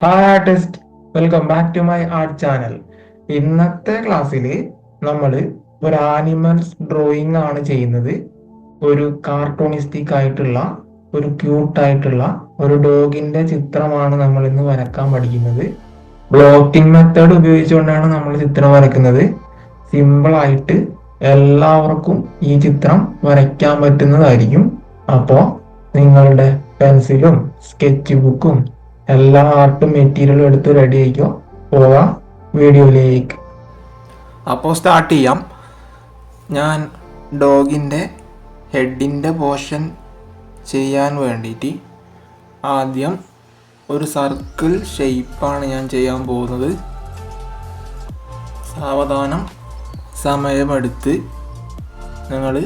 Hi artist, welcome back to my art channel. ഇന്നത്തെ ക്ലാസ്സിൽ നമ്മൾ ഒരു ആനിമൽസ് ഡ്രോയിങ് ആണ് ചെയ്യുന്നത്. ഒരു കാർട്ടൂണിസ്റ്റിക് ആയിട്ടുള്ള ഒരു ക്യൂട്ടായിട്ടുള്ള ഒരു ഡോഗിന്റെ ചിത്രമാണ് നമ്മൾ ഇന്ന് വരക്കാൻ പഠിക്കുന്നത്. ബ്ലോക്കിംഗ് മെത്തേഡ് ഉപയോഗിച്ചുകൊണ്ടാണ് നമ്മൾ ചിത്രം വരയ്ക്കുന്നത്. സിമ്പിൾ ആയിട്ട് എല്ലാവർക്കും ഈ ചിത്രം വരയ്ക്കാൻ പറ്റുന്നതായിരിക്കും. അപ്പോൾ നിങ്ങളുടെ പെൻസിലും സ്കെച്ച് ബുക്കും എല്ലാ ആർട്ടും മെറ്റീരിയലും എടുത്ത് റെഡി ആയിക്കോ. പോകാം വീഡിയോയിലേക്ക്. അപ്പോൾ സ്റ്റാർട്ട് ചെയ്യാം. ഞാൻ ഡോഗിൻ്റെ ഹെഡിൻ്റെ പോർഷൻ ചെയ്യാൻ വേണ്ടിയിട്ട് ആദ്യം ഒരു സർക്കിൾ ഷേപ്പാണ് ഞാൻ ചെയ്യാൻ പോകുന്നത്. സാവധാനം സമയമെടുത്ത് നിങ്ങൾ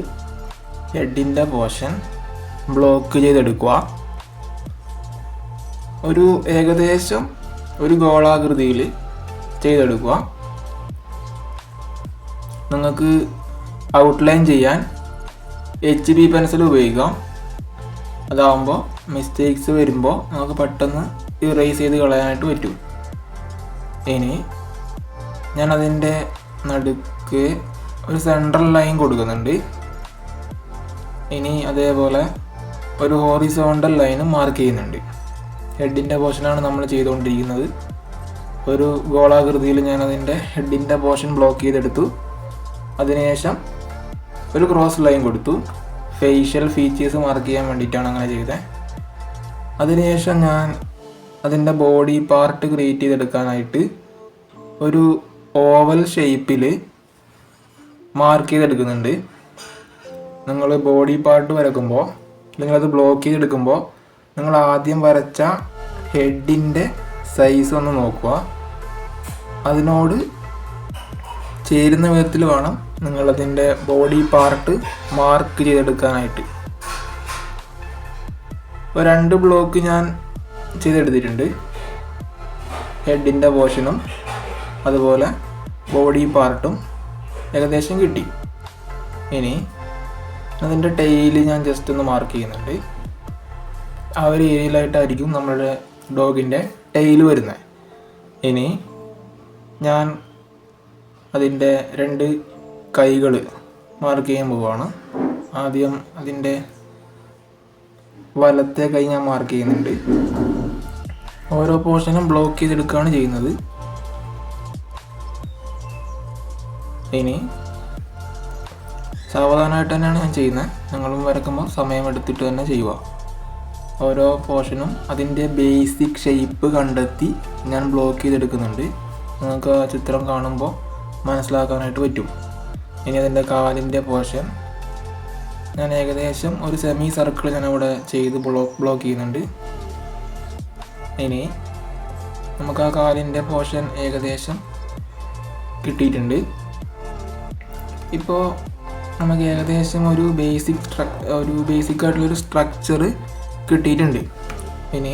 ഹെഡിൻ്റെ പോർഷൻ ബ്ലോക്ക് ചെയ്തെടുക്കുക. ഒരു ഏകദേശം ഒരു ഗോളാകൃതിയിൽ ചെയ്തെടുക്കുക. നിങ്ങൾക്ക് ഔട്ട്ലൈൻ ചെയ്യാൻ HB പെൻസിൽ ഉപയോഗിക്കാം. അതാകുമ്പോൾ മിസ്റ്റേക്സ് വരുമ്പോൾ നമുക്ക് പെട്ടെന്ന് ഇറേസ് ചെയ്ത് കളയാനായിട്ട് പറ്റും. ഇനി ഞാൻ അതിൻ്റെ നടുക്ക് ഒരു സെൻട്രൽ ലൈൻ കൊടുക്കുന്നുണ്ട്. ഇനി അതേപോലെ ഒരു ഹോറിസോണ്ടൽ ലൈനും മാർക്ക് ചെയ്യുന്നുണ്ട്. ഹെഡിൻ്റെ പോർഷനാണ് നമ്മൾ ചെയ്തുകൊണ്ടിരിക്കുന്നത്. ഒരു ഗോളാകൃതിയിൽ ഞാൻ അതിൻ്റെ ഹെഡിൻ്റെ പോർഷൻ ബ്ലോക്ക് ചെയ്തെടുത്തു. അതിനുശേഷം ഒരു ക്രോസ് ലൈൻ കൊടുത്തു. ഫേഷ്യൽ ഫീച്ചേഴ്സ് മാർക്ക് ചെയ്യാൻ വേണ്ടിയിട്ടാണ് അങ്ങനെ ചെയ്തത്. അതിനുശേഷം ഞാൻ അതിൻ്റെ ബോഡി പാർട്ട് ക്രിയേറ്റ് ചെയ്തെടുക്കാനായിട്ട് ഒരു ഓവൽ ഷേപ്പിൽ മാർക്ക് ചെയ്തെടുക്കുന്നുണ്ട്. നിങ്ങൾ ബോഡി പാർട്ട് വരക്കുമ്പോൾ അല്ലെങ്കിൽ അത് ബ്ലോക്ക് ചെയ്തെടുക്കുമ്പോൾ നിങ്ങൾ ആദ്യം വരച്ച ഹെഡിൻ്റെ സൈസ് ഒന്ന് നോക്കുക. അതിനോട് ചേരുന്ന വിധത്തിൽ വേണം നിങ്ങളതിൻ്റെ ബോഡി പാർട്ട് മാർക്ക് ചെയ്തെടുക്കാനായിട്ട്. ഇപ്പോൾ 2 ബ്ലോക്ക് ഞാൻ ചെയ്തെടുത്തിട്ടുണ്ട്. ഹെഡിൻ്റെ പോർഷനും അതുപോലെ ബോഡി പാർട്ടും ഏകദേശം കിട്ടി. ഇനി അതിൻ്റെ ടെയിൽ ഞാൻ ജസ്റ്റ് ഒന്ന് മാർക്ക് ചെയ്യുന്നുണ്ട്. ആ ഒരു ഏരിയയിലായിട്ടായിരിക്കും നമ്മുടെ ഡോഗിൻ്റെ ടെയിൽ വരുന്നത്. ഇനി ഞാൻ അതിൻ്റെ 2 കൈകൾ മാർക്ക് ചെയ്യാൻ പോവുകയാണ്. ആദ്യം അതിൻ്റെ വലത്തെ കൈ ഞാൻ മാർക്ക് ചെയ്യുന്നുണ്ട്. ഓരോ പോർഷനും ബ്ലോക്ക് ചെയ്തെടുക്കുകയാണ് ചെയ്യുന്നത്. ഇനി സാവധാനമായിട്ട് തന്നെയാണ് ഞാൻ ചെയ്യുന്നത്. നിങ്ങളും വരക്കുമ്പോൾ സമയമെടുത്തിട്ട് തന്നെ ചെയ്യുക. ഓരോ പോർഷനും അതിൻ്റെ ബേസിക് ഷേപ്പ് കണ്ടെത്തി ഞാൻ ബ്ലോക്ക് ചെയ്തെടുക്കുന്നുണ്ട്. നിങ്ങൾക്ക് ആ ചിത്രം കാണുമ്പോൾ മനസ്സിലാക്കാനായിട്ട് പറ്റും. ഇനി അതിൻ്റെ കാലിൻ്റെ പോർഷൻ ഞാൻ ഏകദേശം ഒരു സെമി സർക്കിൾ ഞാനവിടെ ചെയ്ത് ബ്ലോക്ക് ചെയ്യുന്നുണ്ട്. ഇനി നമുക്ക് ആ കാലിൻ്റെ പോർഷൻ ഏകദേശം കിട്ടിയിട്ടുണ്ട്. ഇപ്പോൾ നമുക്ക് ഏകദേശം ഒരു ബേസിക് ആയിട്ടുള്ളൊരു സ്ട്രക്ചർ കിട്ടിയിട്ടുണ്ട്. ഇനി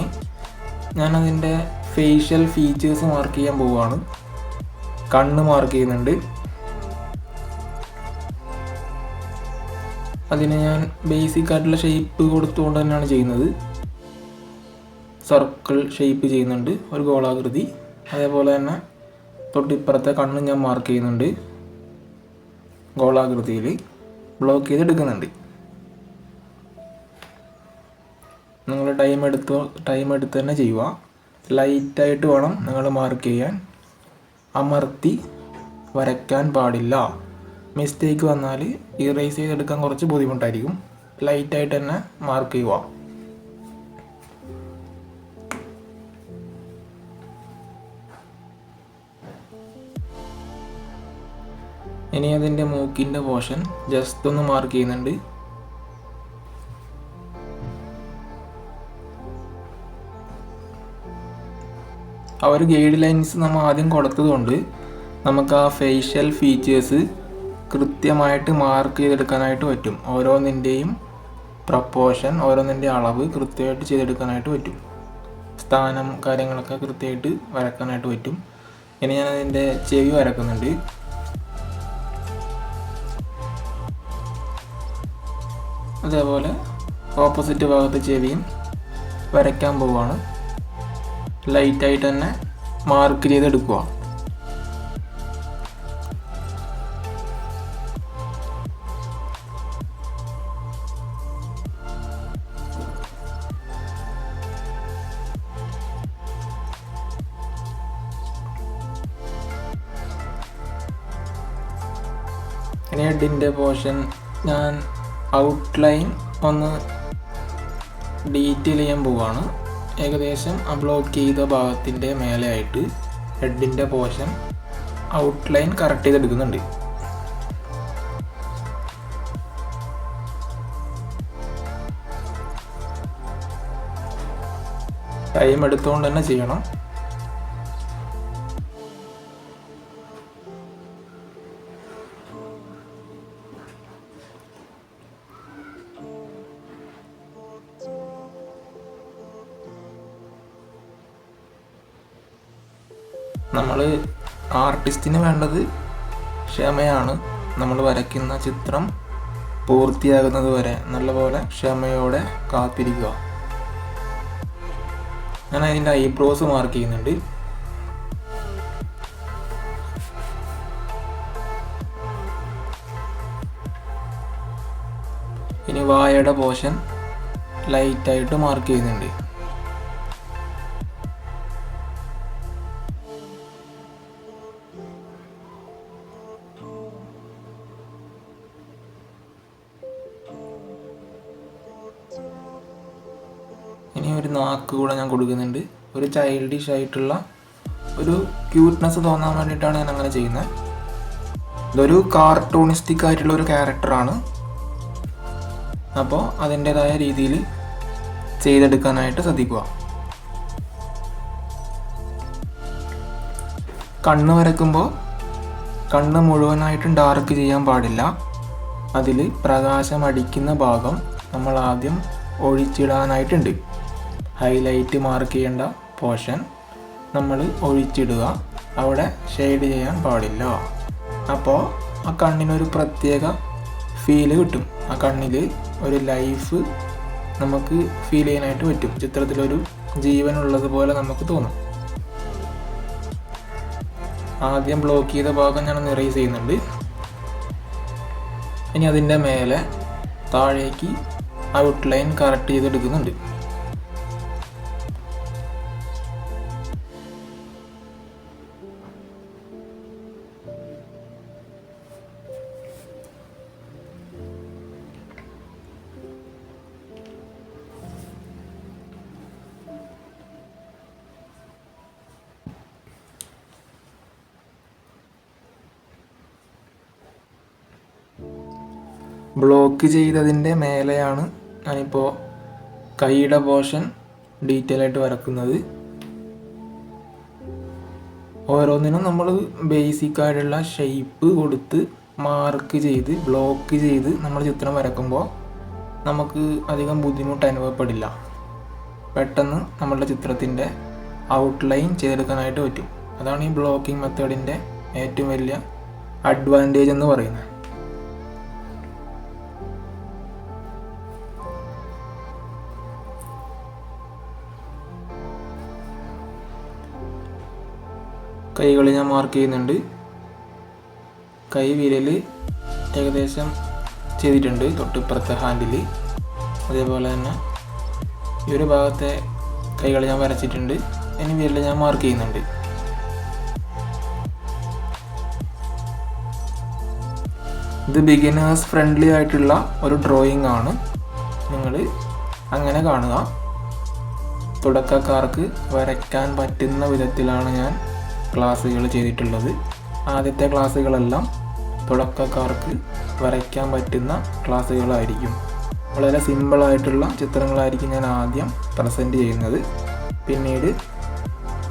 ഞാനതിൻ്റെ ഫേഷ്യൽ ഫീച്ചേഴ്സ് മാർക്ക് ചെയ്യാൻ പോവുകയാണ്. കണ്ണ് മാർക്ക് ചെയ്യുന്നുണ്ട്. അതിന് ഞാൻ ബേസിക് ആയിട്ടുള്ള ഷേപ്പ് കൊടുത്തുകൊണ്ട് തന്നെയാണ് ചെയ്യുന്നത്. സർക്കിൾ ഷേപ്പ് ചെയ്യുന്നുണ്ട്, ഒരു ഗോളാകൃതി. അതേപോലെ തന്നെ തൊട്ടിപ്പുറത്തെ കണ്ണ് ഞാൻ മാർക്ക് ചെയ്യുന്നുണ്ട്. ഗോളാകൃതിയിൽ ബ്ലോക്ക് ചെയ്തെടുക്കുന്നുണ്ട്. നിങ്ങൾ ടൈം എടുത്ത് തന്നെ ചെയ്യുക. ലൈറ്റായിട്ട് വേണം നിങ്ങൾ മാർക്ക് ചെയ്യാൻ. അമർത്തി വരയ്ക്കാൻ പാടില്ല. മിസ്റ്റേക്ക് വന്നാൽ ഇറേസ് ചെയ്തെടുക്കാൻ കുറച്ച് ബുദ്ധിമുട്ടായിരിക്കും. ലൈറ്റായിട്ട് തന്നെ മാർക്ക് ചെയ്യുക. ഇനി അതിൻ്റെ മൂക്കിൻ്റെ പോർഷൻ ജസ്റ്റ് ഒന്ന് മാർക്ക് ചെയ്യുന്നുണ്ട്. ആ ഒരു ഗൈഡ് ലൈൻസ് നമ്മൾ ആദ്യം കൊടുത്തതുകൊണ്ട് നമുക്ക് ആ ഫേഷ്യൽ ഫീച്ചേഴ്സ് കൃത്യമായിട്ട് മാർക്ക് ചെയ്തെടുക്കാനായിട്ട് പറ്റും. ഓരോന്നിൻ്റെയും പ്രപ്പോർഷൻ, ഓരോന്നിൻ്റെ അളവ് കൃത്യമായിട്ട് ചെയ്തെടുക്കാനായിട്ട് പറ്റും. സ്ഥാനം കാര്യങ്ങളൊക്കെ കൃത്യമായിട്ട് വരക്കാനായിട്ട് പറ്റും. ഇനി ഞാൻ അതിൻ്റെ ചെവി വരക്കുന്നുണ്ട്. അതേപോലെ ഓപ്പോസിറ്റ് ഭാഗത്ത് ചെവിയും വരയ്ക്കാൻ പോവുകയാണ്. ലൈറ്റായിട്ട് തന്നെ മാർക്ക് ചെയ്തെടുക്കുക. ഇനി ഹെഡിൻ്റെ പോർഷൻ ഞാൻ ഔട്ട്ലൈൻ ഒന്ന് ഡീറ്റെയിൽ ചെയ്യാൻ പോവുകയാണ്. ഏകദേശം ആ ബ്ലോക്ക് ചെയ്ത ഭാഗത്തിൻ്റെ മേലെയായിട്ട് ഹെഡിൻ്റെ പോർഷൻ ഔട്ട്ലൈൻ കറക്റ്റ് ചെയ്തെടുക്കുന്നുണ്ട്. ടൈം എടുത്തുകൊണ്ട് തന്നെ ചെയ്യണം. നമ്മൾ ആർട്ടിസ്റ്റിന് വേണ്ടത് ക്ഷമയാണ്. നമ്മൾ വരയ്ക്കുന്ന ചിത്രം പൂർത്തിയാകുന്നത് വരെ നല്ലപോലെ ക്ഷമയോടെ കാത്തിരിക്കുക. ഞാൻ അതിൻ്റെ ഐബ്രോസ് മാർക്ക് ചെയ്യുന്നുണ്ട്. ഇനി വായയുടെ പോർഷൻ ലൈറ്റായിട്ട് മാർക്ക് ചെയ്യുന്നുണ്ട്. ഇനി ഒരു നാക്ക് കൂടെ ഞാൻ കൊടുക്കുന്നുണ്ട്. ഒരു ചൈൽഡിഷ് ആയിട്ടുള്ള ഒരു ക്യൂട്ട്നെസ് തോന്നാൻ വേണ്ടിയിട്ടാണ് ഞാൻ അങ്ങനെ ചെയ്യുന്നത്. ഇതൊരു കാർട്ടൂണിസ്റ്റിക് ആയിട്ടുള്ള ഒരു ക്യാരക്ടറാണ്. അപ്പോൾ അതിൻ്റെതായ രീതിയിൽ ചെയ്തെടുക്കാനായിട്ട് ശ്രദ്ധിക്കുക. കണ്ണ് വരയ്ക്കുമ്പോൾ കണ്ണ് മുഴുവനായിട്ടും ഡാർക്ക് ചെയ്യാൻ പാടില്ല. അതിൽ പ്രകാശം അടിക്കുന്ന ഭാഗം നമ്മൾ ആദ്യം ഒഴിച്ചിടാനായിട്ടുണ്ട്. ഹൈലൈറ്റ് മാർക്ക് ചെയ്യേണ്ട പോർഷൻ നമ്മൾ ഒഴിച്ചിടുക. അവിടെ ഷെയ്ഡ് ചെയ്യാൻ പാടില്ല. അപ്പോൾ ആ കണ്ണിനൊരു പ്രത്യേക ഫീല് കിട്ടും. ആ കണ്ണിൽ ഒരു ലൈഫ് നമുക്ക് ഫീൽ ചെയ്യാനായിട്ട് പറ്റും. ചിത്രത്തിലൊരു ജീവനുള്ളതുപോലെ നമുക്ക് തോന്നും. ആദ്യം ബ്ലോക്ക് ചെയ്ത ഭാഗം ഞാൻ ഇറേസ് ചെയ്യുന്നുണ്ട്. ഇനി അതിൻ്റെ മേലെ താഴേക്ക് ഔട്ട്ലൈൻ കറക്റ്റ് ചെയ്തെടുക്കുന്നുണ്ട്. ബ്ലോക്ക് ചെയ്തതിൻ്റെ മേലെയാണ് ഞാനിപ്പോൾ കൈയുടെ പോർഷൻ ഡീറ്റെയിൽ ആയിട്ട് വരക്കുന്നത്. ഓരോന്നിനും നമ്മൾ ബേസിക് ആയിട്ടുള്ള ഷേപ്പ് കൊടുത്ത് മാർക്ക് ചെയ്ത് ബ്ലോക്ക് ചെയ്ത് നമ്മൾ ചിത്രം വരക്കുമ്പോൾ നമുക്ക് അധികം ബുദ്ധിമുട്ട് അനുഭവപ്പെടില്ല. പെട്ടെന്ന് നമ്മളുടെ ചിത്രത്തിൻ്റെ ഔട്ട്ലൈൻ ചെയ്തെടുക്കാനായിട്ട് പറ്റും. അതാണ് ഈ ബ്ലോക്കിംഗ് മെത്തേഡിൻ്റെ ഏറ്റവും വലിയ അഡ്വാൻറ്റേജ് എന്ന് പറയുന്നത്. കൈകൾ ഞാൻ മാർക്ക് ചെയ്യുന്നുണ്ട്. കൈ വിരൽ ഏകദേശം ചെയ്തിട്ടുണ്ട് തൊട്ടിപ്പുറത്തെ ഹാൻഡിൽ. അതേപോലെ തന്നെ ഈ ഒരു ഭാഗത്തെ കൈകൾ ഞാൻ വരച്ചിട്ടുണ്ട്. ഇനി വിരൽ ഞാൻ മാർക്ക് ചെയ്യുന്നുണ്ട്. ഇത് ബിഗിനേഴ്സ് ഫ്രണ്ട്ലി ആയിട്ടുള്ള ഒരു ഡ്രോയിങ് ആണ്. നിങ്ങൾ അങ്ങനെ കാണുക. തുടക്കക്കാർക്ക് വരയ്ക്കാൻ പറ്റുന്ന വിധത്തിലാണ് ഞാൻ ക്ലാസ്സുകൾ ചെയ്തിട്ടുള്ളത്. ആദ്യത്തെ ക്ലാസ്സുകളെല്ലാം തുടക്കക്കാർക്ക് വരയ്ക്കാൻ പറ്റുന്ന ക്ലാസ്സുകളായിരിക്കും. വളരെ സിമ്പിളായിട്ടുള്ള ചിത്രങ്ങളായിരിക്കും ഞാൻ ആദ്യം പ്രസൻറ്റ് ചെയ്യുന്നത്. പിന്നീട്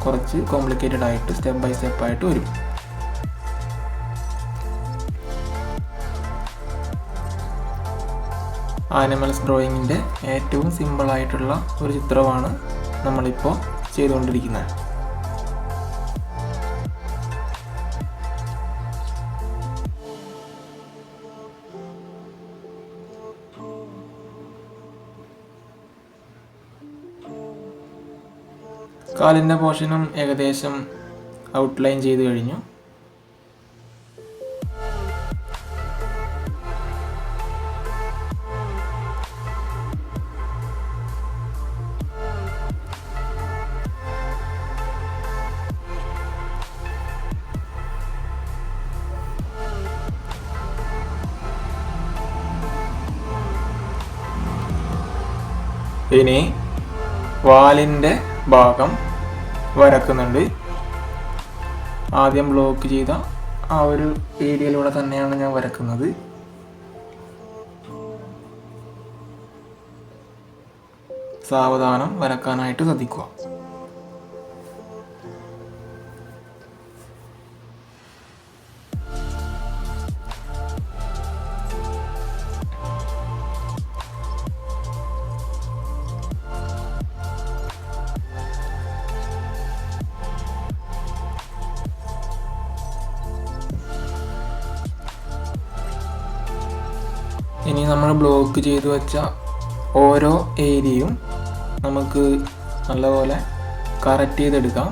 കുറച്ച് കോംപ്ലിക്കേറ്റഡ് ആയിട്ട് സ്റ്റെപ്പ് ബൈ സ്റ്റെപ്പായിട്ട് വരും. ആനിമൽസ് ഡ്രോയിങ്ങിൻ്റെ ഏറ്റവും സിമ്പിളായിട്ടുള്ള ഒരു ചിത്രമാണ് നമ്മളിപ്പോൾ ചെയ്തുകൊണ്ടിരിക്കുന്നത്. കാലിൻ്റെ പോർഷനും ഏകദേശം ഔട്ട്ലൈൻ ചെയ്ത് കഴിഞ്ഞു. ഇനി വാലിൻ്റെ ഭാഗം വരക്കുന്നുണ്ട്. ആദ്യം ബ്ലോക്ക് ചെയ്ത ആ ഒരു ഏരിയയിലൂടെ തന്നെയാണ് ഞാൻ വരക്കുന്നത്. സാവധാനം വരക്കാനായിട്ട് ശ്രദ്ധിക്കുക. ഇനി നമ്മൾ ബ്ലോക്ക് ചെയ്ത് വെച്ച ഓരോ ഏരിയയും നമുക്ക് നല്ലപോലെ കറക്റ്റ് ചെയ്തെടുക്കാം.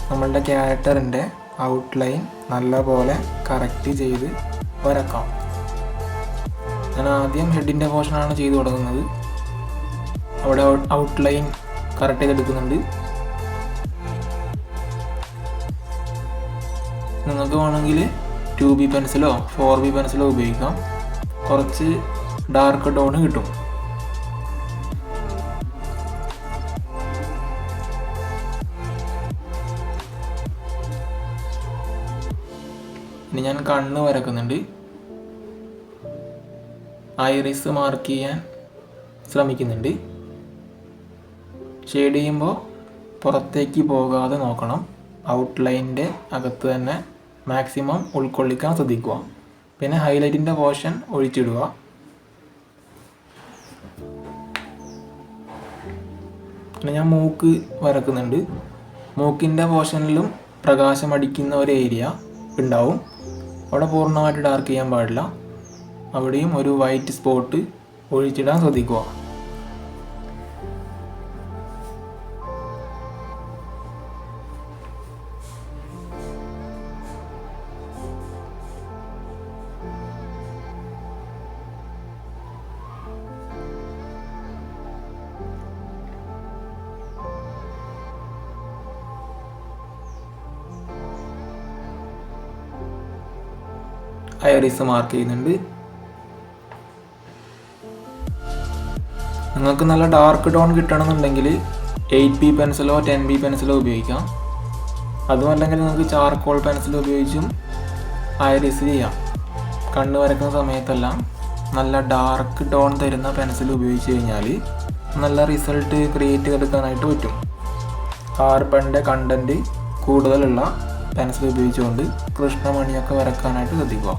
നമ്മളുടെ ക്യാരക്ടറിൻ്റെ ഔട്ട്ലൈൻ നല്ലപോലെ കറക്റ്റ് ചെയ്ത് വരക്കാം. ഞാൻ ആദ്യം ഹെഡിൻ്റെ പോർഷനാണ് ചെയ്തു തുടങ്ങുന്നത്. അവിടെ ഔട്ട്ലൈൻ കറക്റ്റ് ചെയ്തെടുക്കുന്നുണ്ട്. നിങ്ങൾക്ക് വേണമെങ്കിൽ 2B പെൻസിലോ 4B പെൻസിലോ ഉപയോഗിക്കാം. കുറച്ച് ഡാർക്ക് ടോൺ കിട്ടും. ഇനി ഞാൻ കണ്ണ് വരക്കുന്നുണ്ട്. ഐറിസ് മാർക്ക് ചെയ്യാൻ ശ്രമിക്കുന്നുണ്ട്. ഷെയ്ഡ് ചെയ്യുമ്പോൾ പുറത്തേക്ക് പോകാതെ നോക്കണം. ഔട്ട്ലൈനിൻ്റെ അകത്ത് തന്നെ മാക്സിമം ഉൾക്കൊള്ളിക്കാൻ ശ്രദ്ധിക്കുക. പിന്നെ ഹൈലൈറ്റിൻ്റെ പോർഷൻ ഒഴിച്ചിടുക. പിന്നെ ഞാൻ മൂക്ക് വരക്കുന്നുണ്ട്. മൂക്കിൻ്റെ പോർഷനിലും പ്രകാശം അടിക്കുന്ന ഒരു ഏരിയ ഉണ്ടാവും. അവിടെ പൂർണ്ണമായിട്ട് ഡാർക്ക് ചെയ്യാൻ പാടില്ല. അവിടെയും ഒരു വൈറ്റ് സ്പോട്ട് ഒഴിച്ചിടാൻ ശ്രദ്ധിക്കുക. ഐറിസ് മാർക്ക് ചെയ്യുന്നുണ്ട്. നിങ്ങൾക്ക് നല്ല ഡാർക്ക് ടോൺ കിട്ടണമെന്നുണ്ടെങ്കിൽ 8B പെൻസിലോ 10B പെൻസിലോ ഉപയോഗിക്കാം. അതുമല്ലെങ്കിൽ നിങ്ങൾക്ക് ചാർക്കോൾ പെൻസിൽ ഉപയോഗിച്ചും ഐറിസ് ചെയ്യാം. കണ്ണ് വരയ്ക്കുന്ന സമയത്തെല്ലാം നല്ല ഡാർക്ക് ടോൺ തരുന്ന പെൻസിൽ ഉപയോഗിച്ച് കഴിഞ്ഞാൽ നല്ല റിസൾട്ട് ക്രിയേറ്റ് ചെയ്തെടുക്കാനായിട്ട് പറ്റും. കാർബണിൻ്റെ കണ്ടൻറ്റ് കൂടുതലുള്ള പെൻസിൽ ഉപയോഗിച്ചുകൊണ്ട് കൃഷ്ണമണിയൊക്കെ വരക്കാനായിട്ട് ശ്രദ്ധിക്കുക.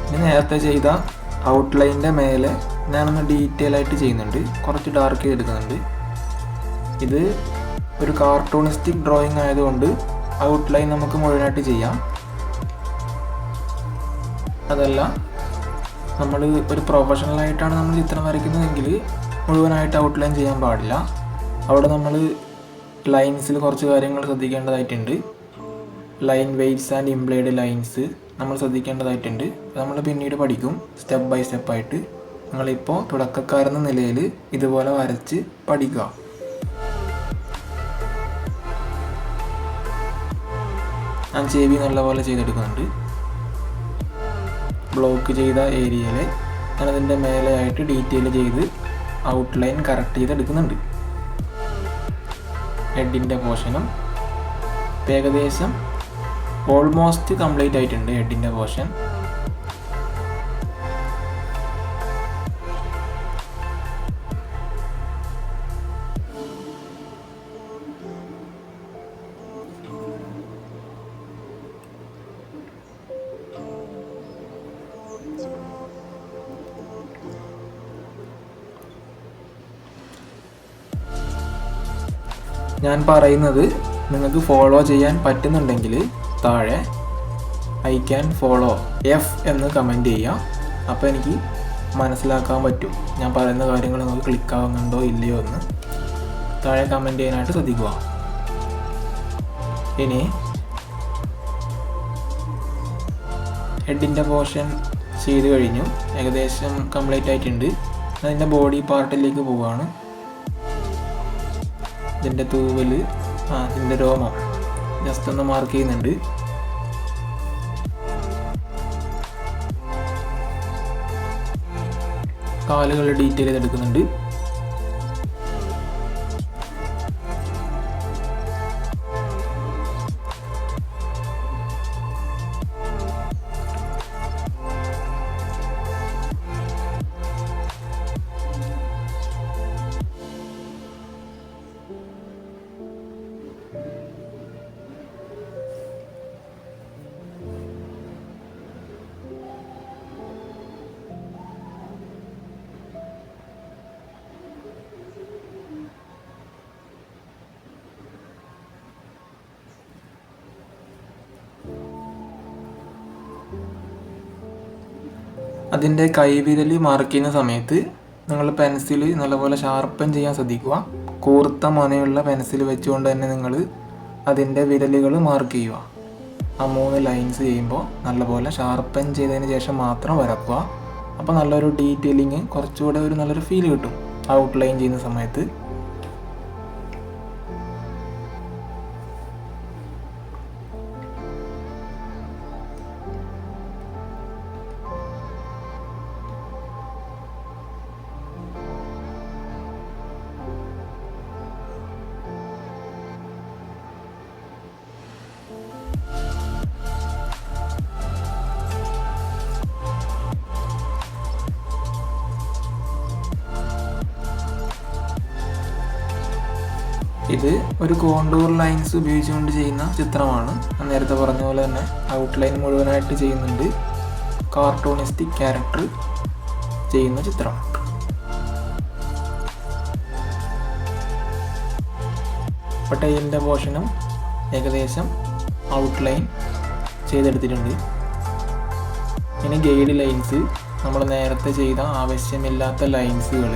ഇനി നേരത്തെ ചെയ്ത ഔട്ട്ലൈനിൻ്റെ മേലെ ഞാനൊന്ന് ഡീറ്റെയിൽ ആയിട്ട് ചെയ്യുന്നുണ്ട്. കുറച്ച് ഡാർക്ക് ചെയ്തെടുക്കുന്നുണ്ട്. ഇത് ഒരു കാർട്ടൂണിസ്റ്റിക് ഡ്രോയിങ് ആയതുകൊണ്ട് ഔട്ട്ലൈൻ നമുക്ക് മുഴുവനായിട്ട് ചെയ്യാം. അതല്ല നമ്മൾ ഒരു പ്രൊഫഷണലായിട്ടാണ് നമ്മൾ ചിത്രം വരയ്ക്കുന്നതെങ്കിൽ മുഴുവനായിട്ട് ഔട്ട്ലൈൻ ചെയ്യാൻ പാടില്ല. അവിടെ നമ്മൾ ലൈൻസിൽ കുറച്ച് കാര്യങ്ങൾ ശ്രദ്ധിക്കേണ്ടതായിട്ടുണ്ട്. Line weights and implied lines നമ്മൾ ശ്രദ്ധിക്കേണ്ടതായിട്ടുണ്ട്. നമ്മൾ പിന്നീട് പഠിക്കും സ്റ്റെപ്പ് ബൈ സ്റ്റെപ്പായിട്ട്. നിങ്ങളിപ്പോൾ തുടക്കക്കാരെന്ന നിലയിൽ ഇതുപോലെ വരച്ച് പഠിക്കുക. ഞാൻ ചെവി നല്ലപോലെ ചെയ്തെടുക്കുന്നുണ്ട്. ബ്ലോക്ക് ചെയ്ത ഏരിയയിൽ ഞാനതിൻ്റെ മേലെയായിട്ട് ഡീറ്റെയിൽ ചെയ്ത് ഔട്ട്ലൈൻ കറക്റ്റ് ചെയ്തെടുക്കുന്നുണ്ട്. ഹെഡിൻ്റെ പോർഷനും ഏകദേശം ഓൾമോസ്റ്റ് കംപ്ലീറ്റ് ആയിട്ടുണ്ട്. ഹെഡിൻ്റെ പോർഷൻ ഞാൻ പറയുന്നത് നിങ്ങൾക്ക് ഫോളോ ചെയ്യാൻ പറ്റുന്നുണ്ടെങ്കിൽ താഴെ ഐ ക്യാൻ ഫോളോ എഫ് എന്ന് കമൻറ്റ് ചെയ്യുക. അപ്പോൾ എനിക്ക് മനസ്സിലാക്കാൻ പറ്റും ഞാൻ പറയുന്ന കാര്യങ്ങൾ നിങ്ങൾക്ക് ക്ലിക്കാവുന്നുണ്ടോ ഇല്ലയോ എന്ന്. താഴെ കമൻറ്റ് ചെയ്യാനായിട്ട് ശ്രദ്ധിക്കുക. ഇനി ഹെഡിൻ്റെ പോർഷൻ ചെയ്ത് കഴിഞ്ഞു, ഏകദേശം കംപ്ലീറ്റ് ആയിട്ടുണ്ട്. അതിൻ്റെ ബോഡി പാർട്ടിലേക്ക് പോവുകയാണ്. ഇതിൻ്റെ തൂവൽ, ഇതിൻ്റെ രോമം ജസ്റ്റ് ഒന്ന് മാർക്ക് ചെയ്യുന്നുണ്ട്. കാലുകൾ ഡീറ്റെയിൽ ചെയ്തെടുക്കുന്നുണ്ട്. അതിൻ്റെ കൈവിരൽ മാർക്ക് ചെയ്യുന്ന സമയത്ത് നിങ്ങൾ പെൻസിൽ നല്ലപോലെ ഷാർപ്പൻ ചെയ്യാൻ ശ്രദ്ധിക്കുക. കൂർത്ത മൊനയുള്ള പെൻസിൽ വെച്ചുകൊണ്ട് തന്നെ നിങ്ങൾ അതിൻ്റെ വിരലുകൾ മാർക്ക് ചെയ്യുക. ആ 3 ലൈൻസ് ചെയ്യുമ്പോൾ നല്ലപോലെ ഷാർപ്പൻ ചെയ്തതിന് ശേഷം മാത്രം വരക്കുക. അപ്പോൾ നല്ലൊരു ഡീറ്റെയിലിങ്, കുറച്ചുകൂടെ ഒരു നല്ലൊരു ഫീൽ കിട്ടും ഔട്ട്ലൈൻ ചെയ്യുന്ന സമയത്ത്. ഇത് ഒരു കോണ്ടൂർ ലൈൻസ് ഉപയോഗിച്ചുകൊണ്ട് ചെയ്യുന്ന ചിത്രമാണ്. നേരത്തെ പറഞ്ഞ പോലെ തന്നെ ഔട്ട്ലൈൻ മുഴുവനായിട്ട് ചെയ്യുന്നുണ്ട്. കാർട്ടൂണിസ്റ്റിക് ക്യാരക്ടർ ചെയ്യുന്ന ചിത്രം. അപ്പോൾ ടൈലിൻ്റെ പോർഷനും ഏകദേശം ഔട്ട്ലൈൻ ചെയ്തെടുത്തിട്ടുണ്ട്. ഇനി ഗൈഡ് ലൈൻസ്, നമ്മൾ നേരത്തെ ചെയ്ത ആവശ്യമില്ലാത്ത ലൈൻസുകൾ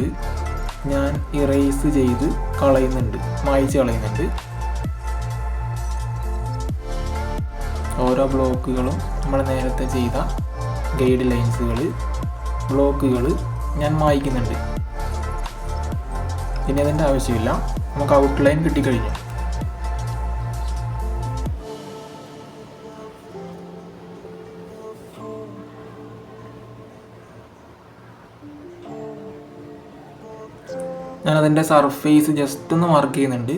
ഞാൻ ഇറേസ് ചെയ്ത് കളയുന്നുണ്ട്, മായ്ച്ച് കളയുന്നുണ്ട്. ഓരോ ബ്ലോക്കുകളും നമ്മൾ നേരത്തെ ചെയ്ത ഗൈഡ് ലൈൻസുകൾ, ബ്ലോക്കുകൾ ഞാൻ മായ്ക്കുന്നുണ്ട്. പിന്നെ അതിൻ്റെ ആവശ്യമില്ല, നമുക്ക് ഔട്ട്ലൈൻ കിട്ടിക്കഴിഞ്ഞു. ഞാനതിൻ്റെ സർഫേസ് ജസ്റ്റ് ഒന്ന് മാർക്ക് ചെയ്യുന്നുണ്ട്.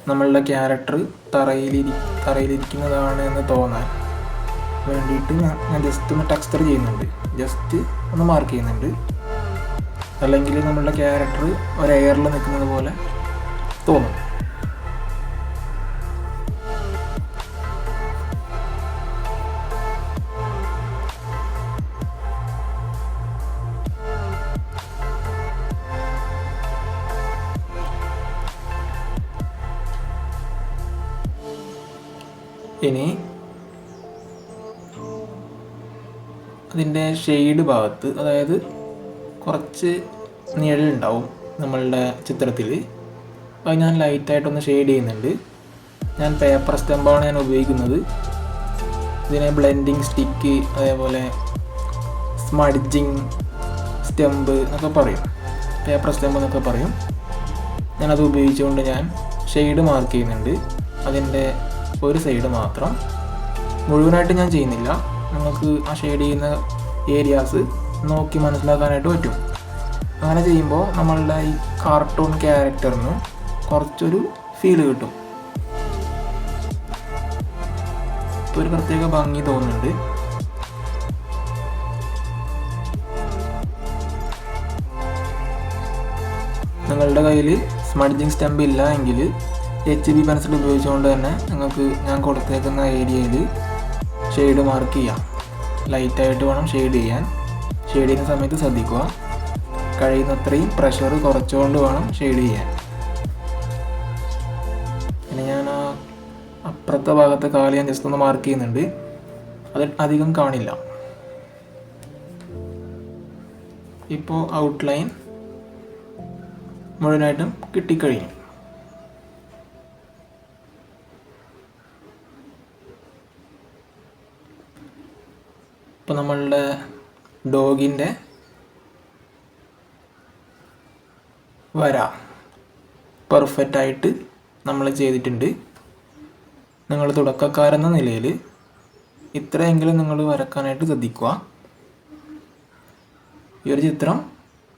നമ്മളുടെ ക്യാരക്ടർ തറയിലിരിക്കുന്നതാണ് എന്ന് തോന്നാൻ വേണ്ടിയിട്ട് ഞാൻ ജസ്റ്റ് ഒന്ന് ടെക്സ്ചർ ചെയ്യുന്നുണ്ട്, ജസ്റ്റ് ഒന്ന് മാർക്ക് ചെയ്യുന്നുണ്ട്. അല്ലെങ്കിൽ നമ്മളുടെ ക്യാരക്ടർ ഒരു എയറിൽ നിൽക്കുന്നത് പോലെ തോന്നും. ഇനി അതിൻ്റെ ഷെയ്ഡ് ഭാഗത്ത്, അതായത് കുറച്ച് നിഴലുണ്ടാവും നമ്മളുടെ ചിത്രത്തിൽ, അത് ഞാൻ ലൈറ്റായിട്ടൊന്ന് ഷെയ്ഡ് ചെയ്യുന്നുണ്ട്. ഞാൻ പേപ്പർ സ്റ്റെമ്പാണ് ഞാൻ ഉപയോഗിക്കുന്നത്. ഇതിനെ ബ്ലെൻഡിങ് സ്റ്റിക്ക്, അതേപോലെ സ്മഡ്ജിങ് സ്റ്റെമ്പ് എന്നൊക്കെ പറയും, പേപ്പർ സ്റ്റെമ്പ് എന്നൊക്കെ പറയും. ഞാനത് ഉപയോഗിച്ചുകൊണ്ട് ഞാൻ ഷെയ്ഡ് മാർക്ക് ചെയ്യുന്നുണ്ട്. അതിൻ്റെ ഒരു സൈഡ് മാത്രം, മുഴുവനായിട്ട് ഞാൻ ചെയ്യുന്നില്ല. നമുക്ക് ആ ഷെയ്ഡ് ചെയ്യുന്ന ഏരിയാസ് നോക്കി മനസ്സിലാക്കാനായിട്ട് പറ്റും. അങ്ങനെ ചെയ്യുമ്പോൾ നമ്മളുടെ ഈ കാർട്ടൂൺ ക്യാരക്ടറിന് കുറച്ചൊരു ഫീല് കിട്ടും, ഒരു പ്രത്യേക ഭംഗി തോന്നുന്നുണ്ട്. നിങ്ങളുടെ കയ്യിൽ സ്മഡ്ജിങ് സ്റ്റെമ്പ് ഇല്ല എങ്കിൽ HB പെൻസിൽ ഉപയോഗിച്ചുകൊണ്ട് തന്നെ നിങ്ങൾക്ക് ഞാൻ കൊടുത്തേക്കുന്ന ഏരിയയിൽ ഷെയ്ഡ് മാർക്ക് ചെയ്യാം. ലൈറ്റായിട്ട് വേണം ഷെയ്ഡ് ചെയ്യാൻ. ഷെയ്ഡ് ചെയ്യുന്ന സമയത്ത് ശ്രദ്ധിക്കുക, കഴിയുന്നത്രയും പ്രഷർ കുറച്ചുകൊണ്ട് വേണം ഷെയ്ഡ് ചെയ്യാൻ. പിന്നെ ഞാൻ ആ അപ്പുറത്തെ ഭാഗത്തെ കാല് ഞാൻ ജസ്റ്റ് ഒന്ന് മാർക്ക് ചെയ്യുന്നുണ്ട്. അത് അധികം കാണില്ല. ഇപ്പോൾ ഔട്ട്ലൈൻ മുഴുവനായിട്ടും കിട്ടിക്കഴിഞ്ഞു. ഇപ്പോൾ നമ്മളുടെ ഡോഗിൻ്റെ വര പെർഫെക്റ്റായിട്ട് നമ്മൾ ചെയ്തിട്ടുണ്ട്. നിങ്ങൾ തുടക്കക്കാരെന്ന നിലയിൽ ഇത്രയെങ്കിലും നിങ്ങൾ വരക്കാനായിട്ട് ശ്രദ്ധിക്കുക. ഈ ഒരു ചിത്രം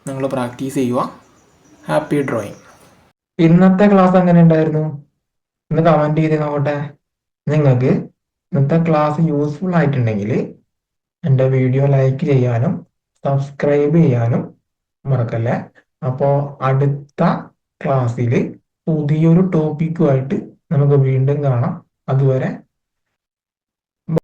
നിങ്ങൾ പ്രാക്ടീസ് ചെയ്യുക. Happy drawing. ഇന്നത്തെ ക്ലാസ് എങ്ങനെ ഉണ്ടായിരുന്നു എന്ന് കമന്റ് ചെയ്ത് നോക്കട്ടെ. നിങ്ങൾക്ക് ഇന്നത്തെ ക്ലാസ് യൂസ്ഫുൾ ആയിട്ടുണ്ടെങ്കിൽ എൻ്റെ വീഡിയോ ലൈക്ക് ചെയ്യാനും സബ്സ്ക്രൈബ് ചെയ്യാനും മറക്കല്ലേ. അപ്പോൾ അടുത്ത ക്ലാസ്സിൽ പുതിയൊരു ടോപ്പിക്കുമായിട്ട് നമുക്ക് വീണ്ടും കാണാം. അതുവരെ